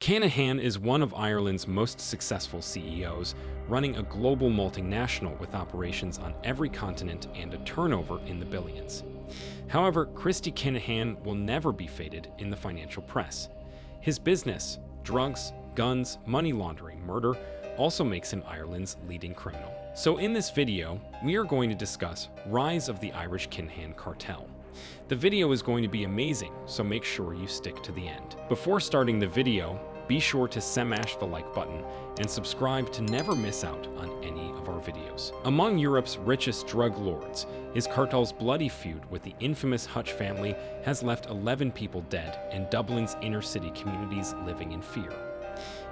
Kinahan is one of Ireland's most successful CEOs, running a global multinational with operations on every continent and a turnover in the billions. However, Christy Kinahan will never be fêted in the financial press. His business, drugs, guns, money laundering, murder, also makes him Ireland's leading criminal. So in this video, we are going to discuss Rise of the Irish Kinahan Cartel. The video is going to be amazing, so make sure you stick to the end. Before starting the video, be sure to smash the like button and subscribe to never miss out on any of our videos. Among Europe's richest drug lords, his cartel's bloody feud with the infamous Hutch family has left 11 people dead and Dublin's inner-city communities living in fear.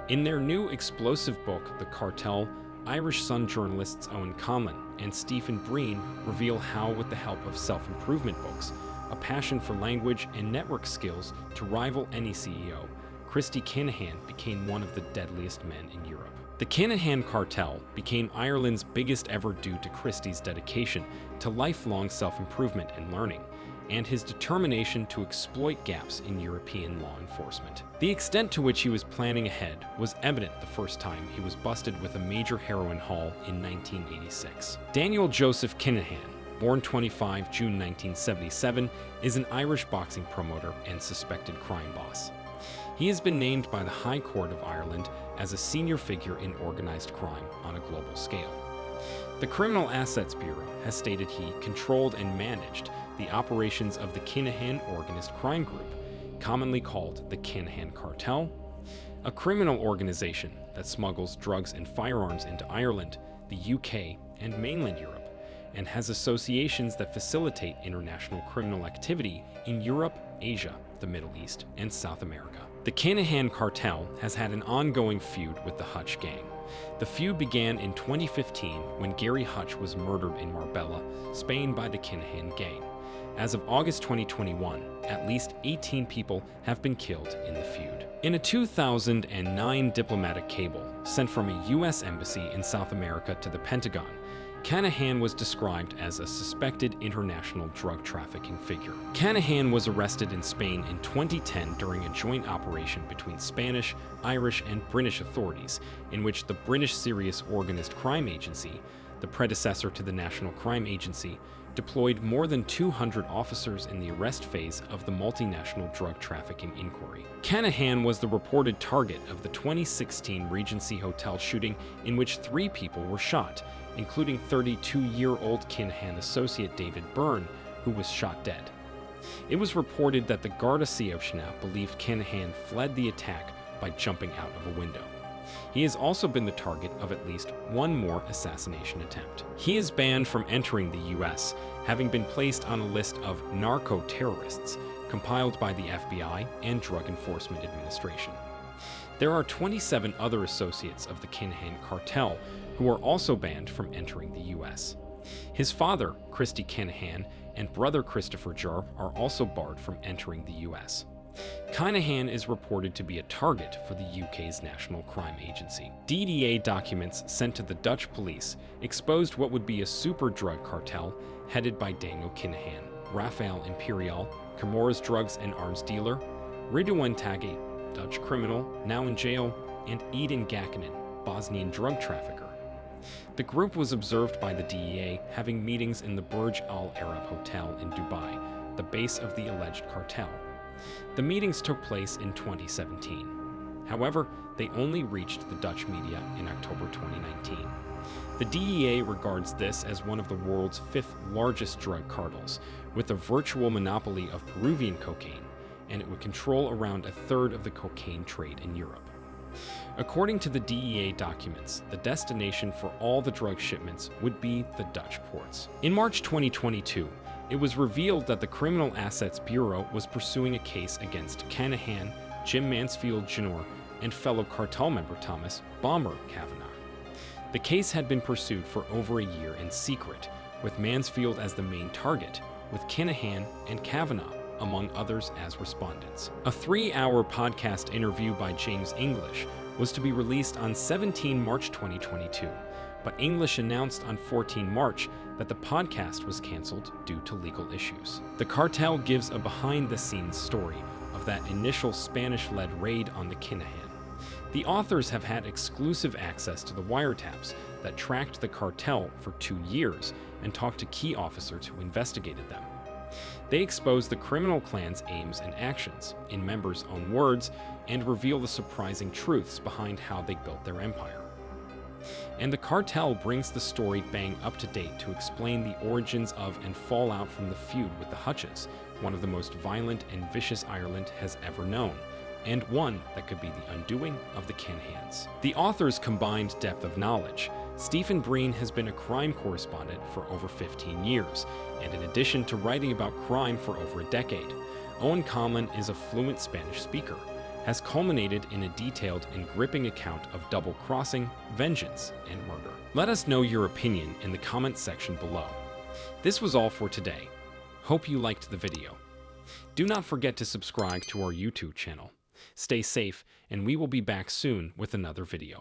In their new explosive book, The Cartel, Irish Sun journalists Owen Conlon and Stephen Breen reveal how, with the help of self-improvement books, a passion for language and network skills to rival any CEO, Christy Kinahan became one of the deadliest men in Europe. The Kinahan Cartel became Ireland's biggest ever due to Christy's dedication to lifelong self-improvement and learning, and his determination to exploit gaps in European law enforcement. The extent to which he was planning ahead was evident the first time he was busted with a major heroin haul in 1986. Daniel Joseph Kinahan, born 25 June 1977, is an Irish boxing promoter and suspected crime boss. He has been named by the High Court of Ireland as a senior figure in organized crime on a global scale. The Criminal Assets Bureau has stated he controlled and managed the operations of the Kinahan Organized Crime Group, commonly called the Kinahan Cartel, a criminal organization that smuggles drugs and firearms into Ireland, the UK, and mainland Europe, and has associations that facilitate international criminal activity in Europe, Asia, the Middle East, and South America. The Kinahan Cartel has had an ongoing feud with the Hutch gang. The feud began in 2015 when Gary Hutch was murdered in Marbella, Spain by the Kinahan gang. As of August 2021, at least 18 people have been killed in the feud. In a 2009 diplomatic cable sent from a US embassy in South America to the Pentagon, Kinahan was described as a suspected international drug trafficking figure. Kinahan was arrested in Spain in 2010 during a joint operation between Spanish, Irish, and British authorities, in which the British Serious Organised Crime Agency, the predecessor to the National Crime Agency, deployed more than 200 officers in the arrest phase of the multinational drug trafficking inquiry. Kinahan was the reported target of the 2016 Regency Hotel shooting, in which 3 people were shot, including 32-year-old Kinahan associate David Byrne, who was shot dead. It was reported that the Garda Síochána believed Kinahan fled the attack by jumping out of a window. He has also been the target of at least one more assassination attempt. He is banned from entering the US, having been placed on a list of narco-terrorists compiled by the FBI and Drug Enforcement Administration. There are 27 other associates of the Kinahan Cartel who are also banned from entering the US. His father, Christy Kinahan, and brother Christopher Jar are also barred from entering the US. Kinahan is reported to be a target for the UK's National Crime Agency. DDA documents sent to the Dutch police exposed what would be a super drug cartel headed by Daniel Kinahan, Rafael Imperial, Camorra's drugs and arms dealer, Ridwan Taghi, Dutch criminal, now in jail, and Edin Gakinen, Bosnian drug trafficker. The group was observed by the DEA having meetings in the Burj Al Arab Hotel in Dubai, the base of the alleged cartel. The meetings took place in 2017. However, they only reached the Dutch media in October 2019. The DEA regards this as one of the world's 5th largest drug cartels, with a virtual monopoly of Peruvian cocaine, and it would control around a third of the cocaine trade in Europe. According to the DEA documents, the destination for all the drug shipments would be the Dutch ports. In March 2022, it was revealed that the Criminal Assets Bureau was pursuing a case against Kinahan, Jim Mansfield Jr., and fellow cartel member Thomas "Bomber" Kavanagh. The case had been pursued for over a year in secret, with Mansfield as the main target, with Kinahan and Kavanagh, among others, as respondents. A 3-hour podcast interview by James English was to be released on 17 March 2022, but English announced on 14 March that the podcast was canceled due to legal issues. The cartel gives a behind-the-scenes story of that initial Spanish-led raid on the Kinahan. The authors have had exclusive access to the wiretaps that tracked the cartel for 2 years and talked to key officers who investigated them. They expose the criminal clan's aims and actions, in members' own words, and reveal the surprising truths behind how they built their empire. And the cartel brings the story bang up to date to explain the origins of and fallout from the feud with the Hutches, one of the most violent and vicious Ireland has ever known, and one that could be the undoing of the Kinahans. The author's combined depth of knowledge. Stephen Breen has been a crime correspondent for over 15 years, and in addition to writing about crime for over a decade, Owen Conlon is a fluent Spanish speaker, has culminated in a detailed and gripping account of double-crossing, vengeance, and murder. Let us know your opinion in the comments section below. This was all for today. Hope you liked the video. Do not forget to subscribe to our YouTube channel. Stay safe, and we will be back soon with another video.